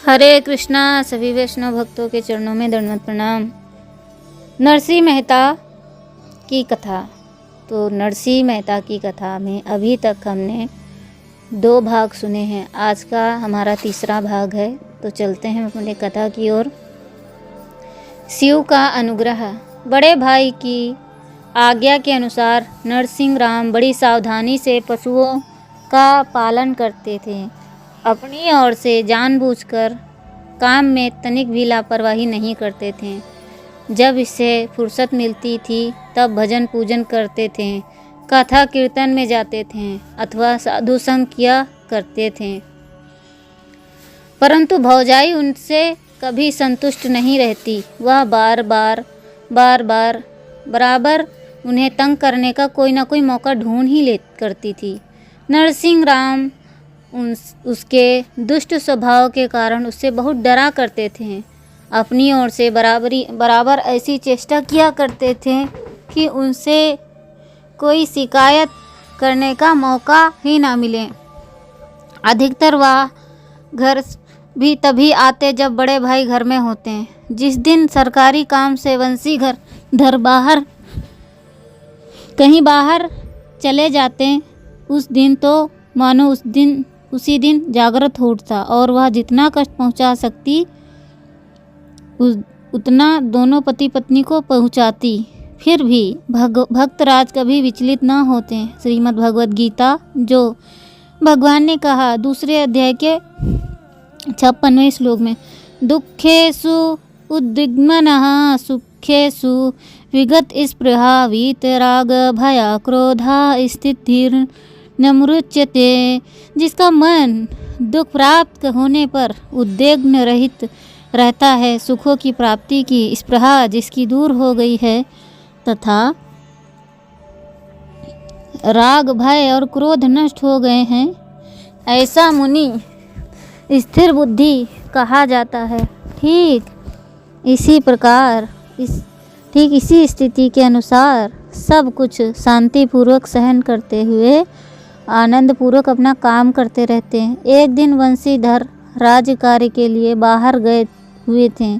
हरे कृष्णा। सभी वैष्णव भक्तों के चरणों में दंडवत प्रणाम। नरसिंह मेहता की कथा। तो नरसिंह मेहता की कथा में अभी तक हमने 2 भाग सुने हैं। आज का हमारा तीसरा भाग है। तो चलते हैं अपने कथा की ओर। शिव का अनुग्रह। बड़े भाई की आज्ञा के अनुसार नरसिंह राम बड़ी सावधानी से पशुओं का पालन करते थे। अपनी ओर से जानबूझकर काम में तनिक भी लापरवाही नहीं करते थे। जब इससे फुर्सत मिलती थी तब भजन पूजन करते थे, कथा कीर्तन में जाते थे अथवा साधु संग किया करते थे। परंतु भौजाई उनसे कभी संतुष्ट नहीं रहती। वह बार बार बराबर उन्हें तंग करने का कोई ना कोई मौका ढूंढ ही ले करती थी। नरसिंह राम उसके दुष्ट स्वभाव के कारण उससे बहुत डरा करते थे। अपनी ओर से बराबर ऐसी चेष्टा किया करते थे कि उनसे कोई शिकायत करने का मौका ही ना मिले। अधिकतर वह घर भी तभी आते जब बड़े भाई घर में होते। जिस दिन सरकारी काम से वंशी कहीं बाहर चले जाते, उस दिन तो मानो उसी दिन जागृत हो उठता और वह जितना कष्ट पहुंचा सकती उतना दोनों पति पत्नी को पहुंचाती। फिर भी भक्तराज कभी विचलित न होते। श्रीमद् भगवद गीता जो भगवान ने कहा 2 अध्याय के 56वें श्लोक में, दुखेषु उद्विग्नः सुखेषु विगत स्पृहा वीतराग भया क्रोधा स्थितिर् नमृच्यते। जिसका मन दुख प्राप्त होने पर उद्विग्न रहित रहता है, सुखों की प्राप्ति की स्पृहा जिसकी दूर हो गई है तथा राग भय और क्रोध नष्ट हो गए हैं, ऐसा मुनि स्थिर बुद्धि कहा जाता है। ठीक इसी स्थिति के अनुसार सब कुछ शांतिपूर्वक सहन करते हुए आनंद पूर्वक अपना काम करते रहते हैं। एक दिन वंशीधर राज्य कार्य के लिए बाहर गए हुए थे।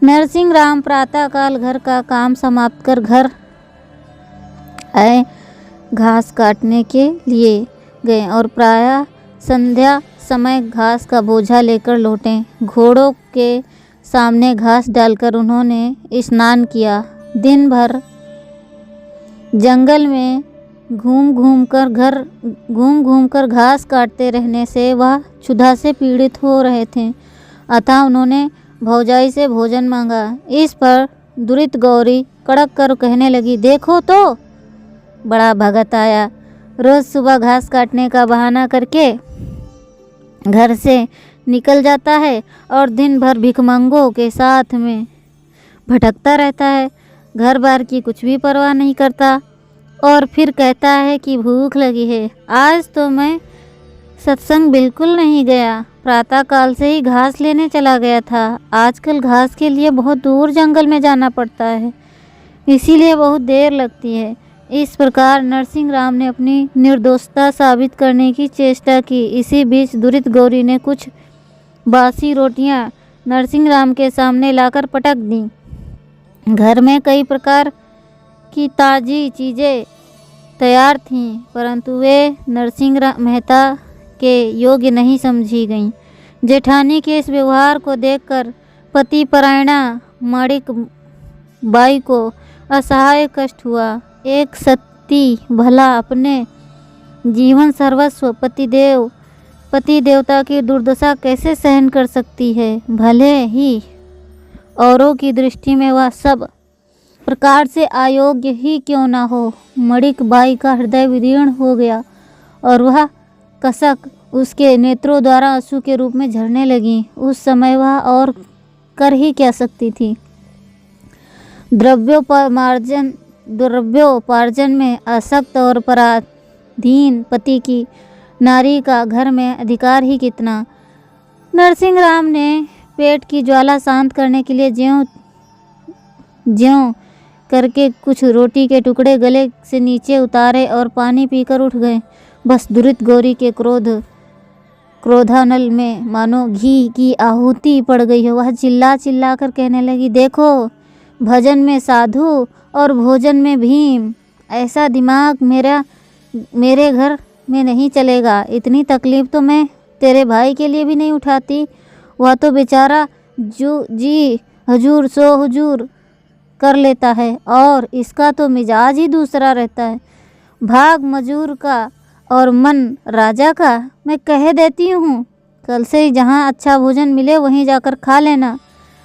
नरसिंह राम प्रातःकाल घर का काम समाप्त कर घर आए, घास काटने के लिए गए और प्रायः संध्या समय घास का बोझा लेकर लौटे। घोड़ों के सामने घास डालकर उन्होंने स्नान किया। दिन भर जंगल में घूम घूम कर घास काटते रहने से वह क्षुधा से पीड़ित हो रहे थे। अतः उन्होंने भौजाई से भोजन मांगा। इस पर दुरित गौरी कड़क कर कहने लगी, देखो तो बड़ा भगत आया, रोज सुबह घास काटने का बहाना करके घर से निकल जाता है और दिन भर भिखमंगों के साथ में भटकता रहता है, घर बार की कुछ भी परवाह नहीं करता और फिर कहता है कि भूख लगी है। आज तो मैं सत्संग बिल्कुल नहीं गया, प्रातःकाल से ही घास लेने चला गया था। आजकल घास के लिए बहुत दूर जंगल में जाना पड़ता है, इसीलिए बहुत देर लगती है। इस प्रकार नरसिंह राम ने अपनी निर्दोषता साबित करने की चेष्टा की। इसी बीच दुरित गौरी ने कुछ बासी रोटियां नरसिंह राम के सामने लाकर पटक दी। घर में कई प्रकार की ताज़ी चीज़ें तैयार थीं, परंतु वे नरसिंह मेहता के योग्य नहीं समझी गईं। जेठानी के इस व्यवहार को देखकर पतिपरायणा माणिक बाई को असहाय कष्ट हुआ। एक सती भला अपने जीवन सर्वस्व पति देवता की दुर्दशा कैसे सहन कर सकती है? भले ही औरों की दृष्टि में वह सब प्रकार से अयोग्य ही क्यों ना हो। मणिक बाई का हृदय विदीर्ण हो गया और वह कसक उसके नेत्रों द्वारा आंसू के रूप में झरने लगी। उस समय वह और कर ही क्या सकती थी। द्रव्योपार्जन में आसक्त और पराधीन पति की नारी का घर में अधिकार ही कितना। नरसिंह राम ने पेट की ज्वाला शांत करने के लिए ज्यों करके कुछ रोटी के टुकड़े गले से नीचे उतारे और पानी पीकर उठ गए। बस दुरित गौरी के क्रोध क्रोधानल में मानो घी की आहुति पड़ गई हो। वह चिल्ला चिल्ला कर कहने लगी, देखो, भजन में साधु और भोजन में भीम, ऐसा दिमाग मेरे घर में नहीं चलेगा। इतनी तकलीफ़ तो मैं तेरे भाई के लिए भी नहीं उठाती। वह तो बेचारा जी हजूर सो हुजूर कर लेता है और इसका तो मिजाज ही दूसरा रहता है। भाग मजूर का और मन राजा का। मैं कह देती हूँ, कल से ही जहाँ अच्छा भोजन मिले वहीं जाकर खा लेना।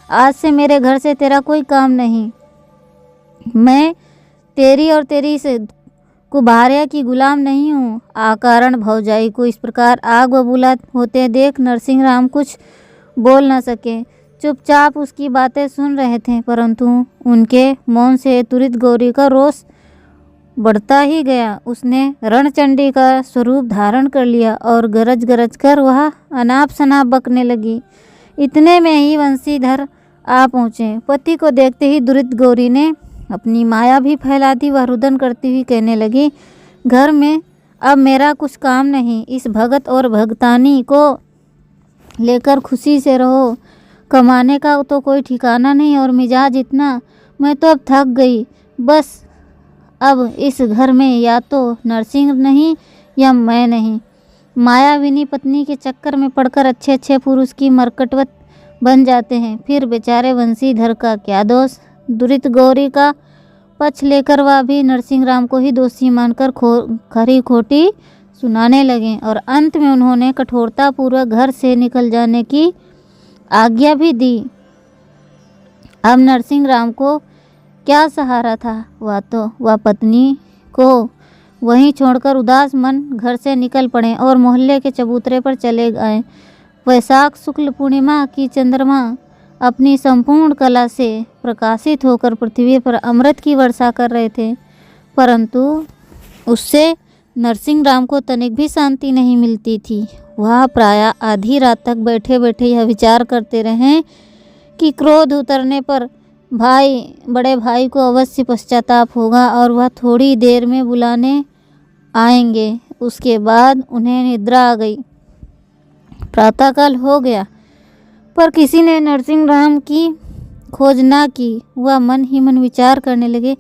आज से मेरे घर से तेरा कोई काम नहीं। मैं तेरी और तेरी से कुभारिया की गुलाम नहीं हूँ। आकारण भौजाई को इस प्रकार आग बबूला होते देख नरसिंह राम कुछ बोल न सके। चुपचाप उसकी बातें सुन रहे थे, परंतु उनके मौन से तुरंत गौरी का रोष बढ़ता ही गया। उसने रणचंडी का स्वरूप धारण कर लिया और गरज गरज कर वह अनाप शनाप बकने लगी। इतने में ही वंशीधर आ पहुँचे। पति को देखते ही दुरित गौरी ने अपनी माया भी फैला दी। वह रुदन करती हुई कहने लगी, घर में अब मेरा कुछ काम नहीं। इस भगत और भगतानी को लेकर खुशी से रहो। कमाने का तो कोई ठिकाना नहीं और मिजाज इतना, मैं तो अब थक गई। बस अब इस घर में या तो नरसिंह नहीं या मैं नहीं। मायाविनी पत्नी के चक्कर में पड़कर अच्छे अच्छे पुरुष की मरकटवत बन जाते हैं, फिर बेचारे वंशीधर का क्या दोष। दुरित गौरी का पक्ष लेकर वह भी नरसिंह राम को ही दोषी मानकर खरी खोटी सुनाने लगे और अंत में उन्होंने कठोरतापूर्वक घर से निकल जाने की आज्ञा भी दी। अब नरसिंह राम को क्या सहारा था। वह पत्नी को वहीं छोड़कर उदास मन घर से निकल पड़े और मोहल्ले के चबूतरे पर चले गए। वैशाख शुक्ल पूर्णिमा की चंद्रमा अपनी संपूर्ण कला से प्रकाशित होकर पृथ्वी पर अमृत की वर्षा कर रहे थे, परंतु उससे नरसिंह राम को तनिक भी शांति नहीं मिलती थी। वह प्रायः आधी रात तक बैठे बैठे यह विचार करते रहे कि क्रोध उतरने पर बड़े भाई को अवश्य पश्चाताप होगा और वह थोड़ी देर में बुलाने आएंगे। उसके बाद उन्हें निद्रा आ गई। प्रातःकाल हो गया पर किसी ने नरसिंह राम की खोज ना की। वह मन ही मन विचार करने लगे,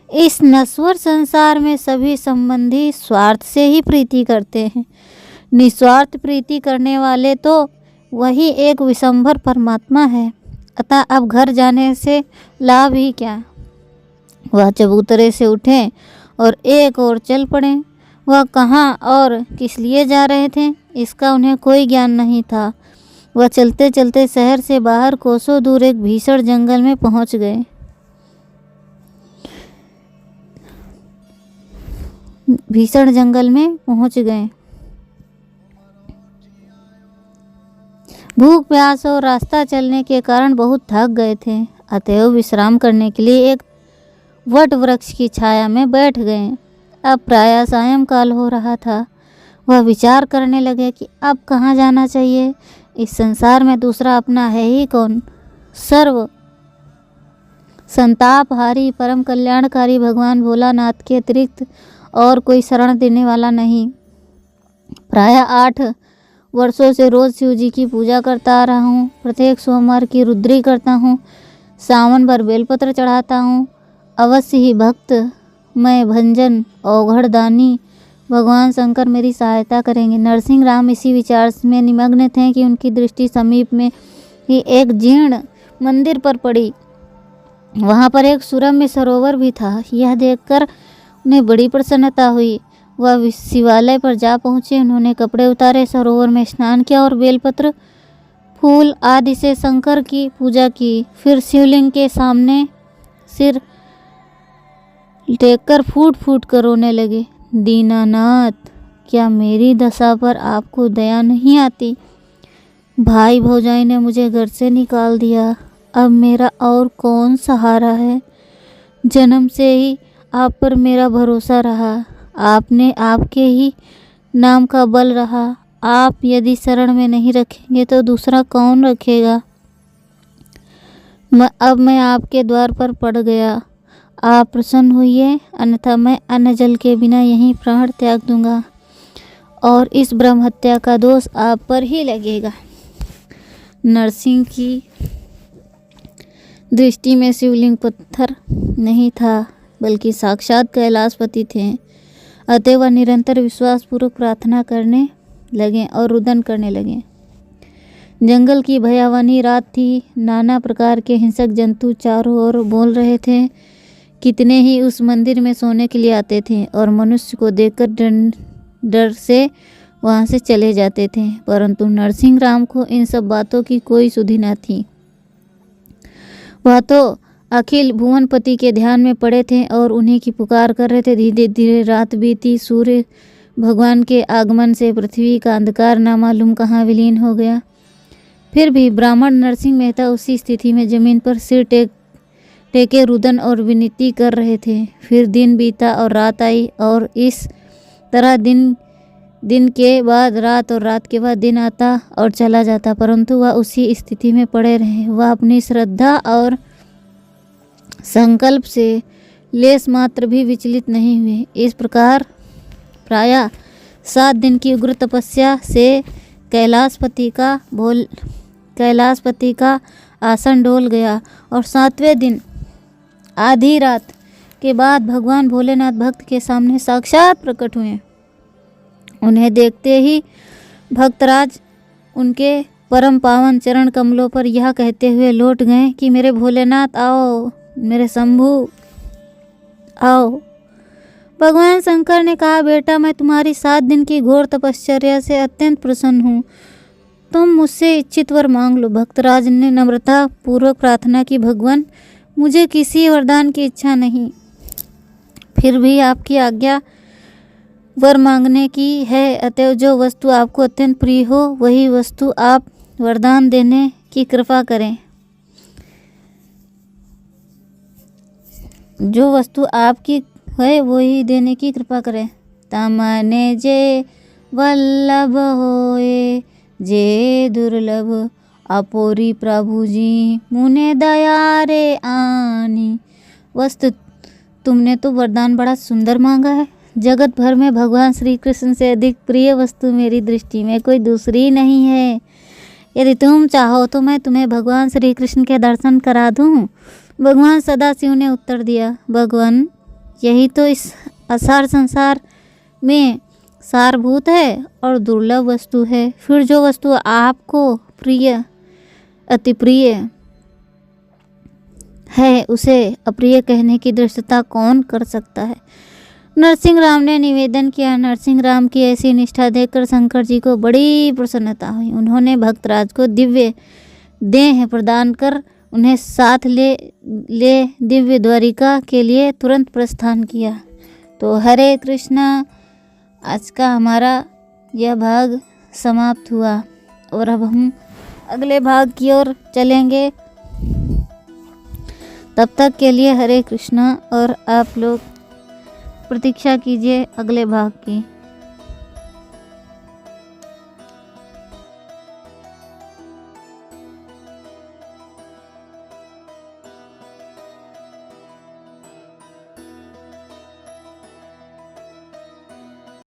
इस नश्वर संसार में सभी संबंधी स्वार्थ से ही प्रीति करते हैं। निस्वार्थ प्रीति करने वाले तो वही एक विशंभर परमात्मा है। अतः अब घर जाने से लाभ ही क्या। वह चबूतरे से उठे और एक ओर चल पड़े। वह कहाँ और किस लिए जा रहे थे इसका उन्हें कोई ज्ञान नहीं था। वह चलते चलते शहर से बाहर कोसों दूर एक भीषण जंगल में पहुंच गए। भूख प्यास और रास्ता चलने के कारण बहुत थक गए थे, अतएव विश्राम करने के लिए एक वट वृक्ष की छाया में बैठ गए। अब प्रायः सायंकाल हो रहा था। वह विचार करने लगे कि अब कहाँ जाना चाहिए। इस संसार में दूसरा अपना है ही कौन। सर्व संतापहारी परम कल्याणकारी भगवान भोलानाथ के अतिरिक्त और कोई शरण देने वाला नहीं। प्रायः 8 वर्षों से रोज़ शिव जी की पूजा करता आ रहा हूँ। प्रत्येक सोमवार की रुद्री करता हूँ। सावन भर बेलपत्र चढ़ाता हूँ। अवश्य ही भक्त मैं भंजन औघड़ दानी भगवान शंकर मेरी सहायता करेंगे। नरसिंह राम इसी विचार में निमग्न थे कि उनकी दृष्टि समीप में ही एक जीर्ण मंदिर पर पड़ी। वहाँ पर एक सुरम्य सरोवर भी था। यह देखकर उन्हें बड़ी प्रसन्नता हुई। वह शिवालय पर जा पहुँचे। उन्होंने कपड़े उतारे, सरोवर में स्नान किया और बेलपत्र फूल आदि से शंकर की पूजा की। फिर शिवलिंग के सामने सिर टेककर फूट फूट कर रोने लगे। दीनानाथ, क्या मेरी दशा पर आपको दया नहीं आती। भाई भौजाई ने मुझे घर से निकाल दिया। अब मेरा और कौन सहारा है। जन्म से ही आप पर मेरा भरोसा रहा। आपके ही नाम का बल रहा। आप यदि शरण में नहीं रखेंगे तो दूसरा कौन रखेगा। अब मैं आपके द्वार पर पड़ गया। आप प्रसन्न होइए, अन्यथा मैं अन्न जल के बिना यहीं प्राण त्याग दूंगा और इस ब्रह्म हत्या का दोष आप पर ही लगेगा। नरसिंह की दृष्टि में शिवलिंग पत्थर नहीं था, बल्कि साक्षात कैलाशपति थे। अतः वह निरंतर विश्वासपूर्वक प्रार्थना करने लगे और रुदन करने लगे। जंगल की भयावनी रात थी। नाना प्रकार के हिंसक जंतु चारों ओर बोल रहे थे। कितने ही उस मंदिर में सोने के लिए आते थे और मनुष्य को देखकर डर से वहां से चले जाते थे, परंतु नरसिंह राम को इन सब बातों की कोई सुधि न थी। वह तो अखिल भुवनपति के ध्यान में पड़े थे और उन्हीं की पुकार कर रहे थे। धीरे धीरे रात बीती। सूर्य भगवान के आगमन से पृथ्वी का अंधकार ना मालूम कहाँ विलीन हो गया। फिर भी ब्राह्मण नरसिंह मेहता उसी स्थिति में जमीन पर सिर टेके रुदन और विनती कर रहे थे। फिर दिन बीता और रात आई, और इस तरह दिन के बाद रात और रात के बाद दिन आता और चला जाता, परंतु वह उसी स्थिति में पड़े रहे। वह अपनी श्रद्धा और संकल्प से लेस मात्र भी विचलित नहीं हुए। इस प्रकार प्रायः 7 दिन की उग्र तपस्या से कैलाशपति का आसन डोल गया, और 7वें दिन आधी रात के बाद भगवान भोलेनाथ भक्त के सामने साक्षात प्रकट हुए। उन्हें देखते ही भक्तराज उनके परम पावन चरण कमलों पर यह कहते हुए लौट गए कि मेरे भोलेनाथ आओ, मेरे शंभु आओ। भगवान शंकर ने कहा, बेटा मैं तुम्हारी 7 दिन की घोर तपश्चर्या से अत्यंत प्रसन्न हूँ, तुम मुझसे इच्छित वर मांग लो। भक्तराज ने नम्रता पूर्वक प्रार्थना की, भगवान मुझे किसी वरदान की इच्छा नहीं, फिर भी आपकी आज्ञा वर मांगने की है। अतएव जो वस्तु आपको अत्यंत प्रिय हो वही वस्तु आप वरदान देने की कृपा करें। जो वस्तु आपकी है वही देने की कृपा करें। तमने जे वल्लभ होए जे दुर्लभ, अपोरी प्रभु जी मुने दया रे आनी। वस्तु तुमने तो वरदान बड़ा सुंदर मांगा है। जगत भर में भगवान श्री कृष्ण से अधिक प्रिय वस्तु मेरी दृष्टि में कोई दूसरी नहीं है। यदि तुम चाहो तो मैं तुम्हें भगवान श्री कृष्ण के दर्शन करा दूं। भगवान सदाशिव ने उत्तर दिया, भगवान यही तो इस असार संसार में सारभूत है और दुर्लभ वस्तु है। फिर जो वस्तु आपको प्रिय अति प्रिय है उसे अप्रिय कहने की दृष्टता कौन कर सकता है। नरसिंह राम ने निवेदन किया। नरसिंह राम की ऐसी निष्ठा देखकर शंकर जी को बड़ी प्रसन्नता हुई। उन्होंने भक्तराज को दिव्य देह प्रदान कर उन्हें साथ ले दिव्य द्वारिका के लिए तुरंत प्रस्थान किया। तो हरे कृष्णा, आज का हमारा यह भाग समाप्त हुआ और अब हम अगले भाग की ओर चलेंगे। तब तक के लिए हरे कृष्णा, और आप लोग प्रतीक्षा कीजिए अगले भाग की।